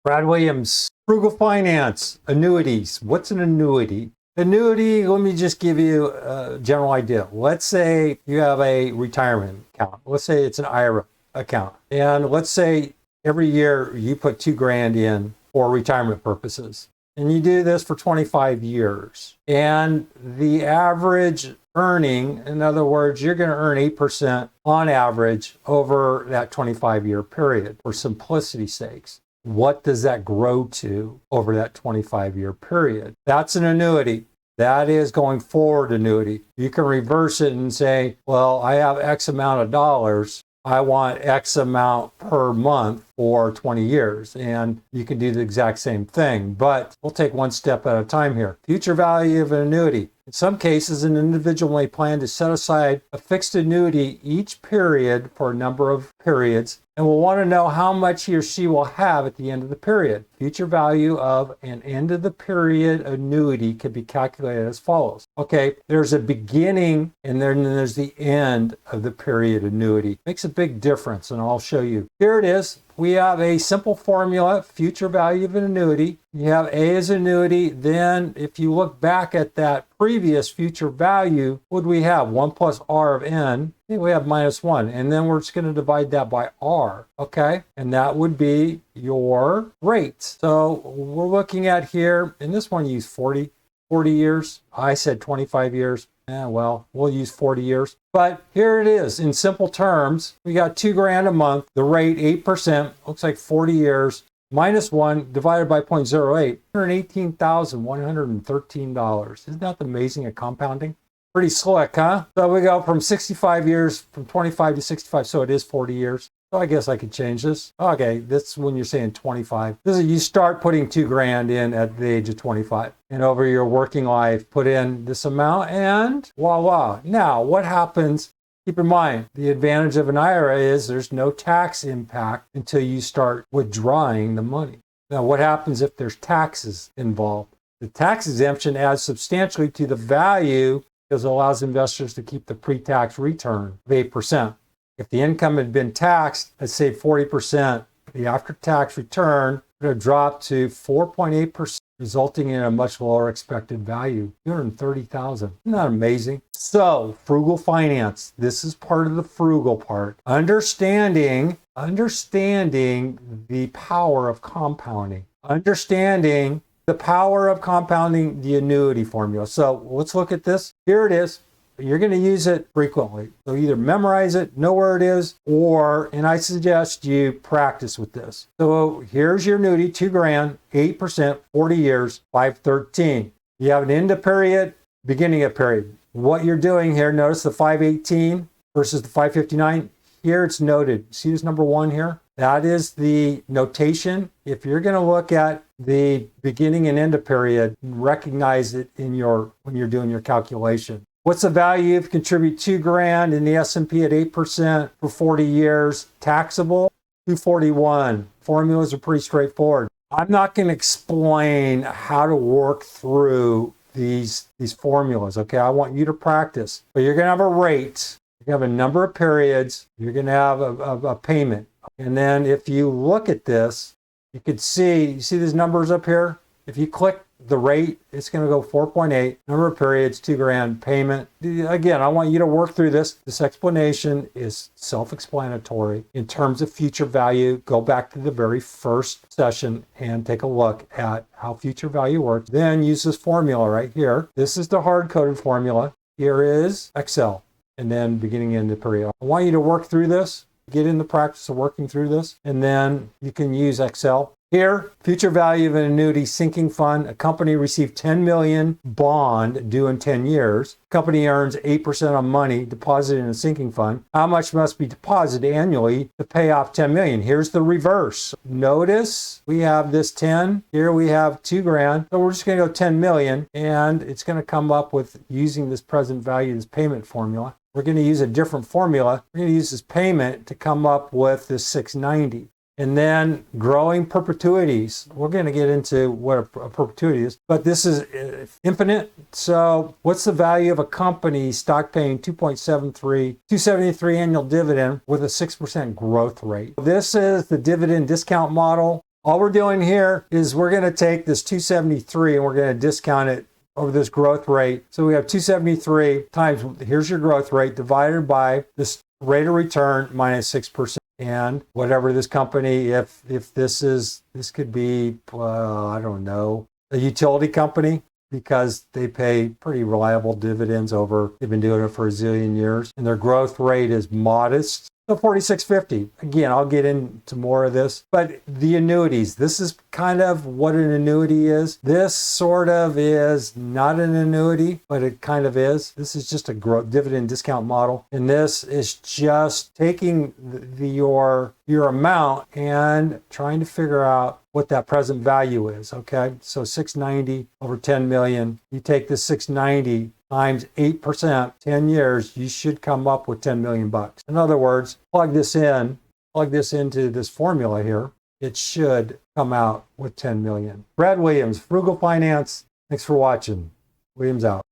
Brad Williams, Frugal Finance, annuities. What's an annuity? Annuity, let me just give you a general idea. Let's say you have a retirement account. Let's say it's an IRA account. And let's say every year you put $2,000 in for retirement purposes. And you do this for 25 years. And the average earning, in other words, you're going to earn 8% on average over that 25-year period for simplicity's sakes. What does that grow to over that 25-year period? That's an annuity. That is going forward annuity. You can reverse it and say, well, I have X amount of dollars. I want X amount per month for 20 years. And you can do the exact same thing, but we'll take one step at a time here. Future value of an annuity. In some cases, an individual may plan to set aside a fixed annuity each period for a number of periods and will want to know how much he or she will have at the end of the period. Future value of an end of the period annuity can be calculated as follows. Okay, there's a beginning and then there's the end of the period annuity. Makes a big difference, and I'll show you. Here it is. We have a simple formula, future value of an annuity. You have A as annuity. Then if you look back at that previous future value, what do we have? 1 plus R of N. We have minus 1. And then we're just going to divide that by R. Okay? And that would be your rate. So we're looking at here, and this one used 40 years. I said 25 years. Well, we'll use 40 years. But here it is. In simple terms, we got $2,000 a month. The rate, 8%, looks like 40 years. Minus 1 divided by 0.08, $118,113. Isn't that amazing at compounding? Pretty slick, huh? So we go from 65 years, from 25 to 65, so it is 40 years. So I guess I could change this. Okay, that's when you're saying 25. This is, you start putting $2,000 in at the age of 25. And over your working life, put in this amount and voila. Now, what happens? Keep in mind, the advantage of an IRA is there's no tax impact until you start withdrawing the money. Now, what happens if there's taxes involved? The tax exemption adds substantially to the value because it allows investors to keep the pre-tax return of 8%. If the income had been taxed, let's say 40%, the after-tax return would have dropped to 4.8%, resulting in a much lower expected value, $230,000. Isn't that amazing? So, frugal finance. This is part of the frugal part. Understanding the power of compounding. Understanding the power of compounding the annuity formula. So let's look at this. Here it is. You're going to use it frequently. So either memorize it, know where it is, and I suggest you practice with this. So here's your annuity, $2,000, 8%, 40 years, 513. You have an end of period, beginning of period. What you're doing here, notice the 518 versus the 559. Here it's noted. See this number 1 here? That is the notation. If you're going to look at the beginning and end of period, recognize it when you're doing your calculation. What's the value if you contribute $2,000 in the S&P at 8% for 40 years? Taxable, $241. Formulas are pretty straightforward. I'm not going to explain how to work through these formulas, okay? I want you to practice. But you're going to have a rate. You're going to have a number of periods. You're going to have a payment. And then if you look at this, you see these numbers up here? If you click the rate, it's going to go 4.8, number of periods, $2,000, payment. Again, I want you to work through this. This explanation is self-explanatory. In terms of future value, go back to the very first session and take a look at how future value works. Then use this formula right here. This is the hard-coded formula. Here is Excel, and then beginning and end of period. I want you to work through this, get in the practice of working through this, and then you can use Excel. Here, future value of an annuity sinking fund. A company received $10 million bond due in 10 years. Company earns 8% on money deposited in a sinking fund. How much must be deposited annually to pay off $10 million? Here's the reverse. Notice we have this 10. Here we have $2,000. So we're just going to go 10 million, and it's going to come up with using this present value, this payment formula. We're going to use a different formula. We're going to use this payment to come up with this 690. And then growing perpetuities. We're going to get into what a perpetuity is, but this is infinite. So what's the value of a company stock paying 273 annual dividend with a 6% growth rate? This is the dividend discount model. All we're doing here is we're going to take this 273 and we're going to discount it over this growth rate. So we have 273 times, here's your growth rate, divided by this rate of return minus 6%. And whatever this company, if this could be, I don't know, a utility company, because they pay pretty reliable dividends they've been doing it for a zillion years, and their growth rate is modest. So 4650. Again, I'll get into more of this, but the annuities, this is kind of what an annuity is. This sort of is not an annuity, but it kind of is. This is just a dividend discount model. And this is just taking your amount and trying to figure out what that present value is, okay? So 690 over 10 million, you take this 690 times 8%, 10 years, you should come up with 10 million bucks. In other words, plug this into this formula here, it should come out with 10 million. Brad Williams, Frugal Finance. Thanks for watching. Williams out.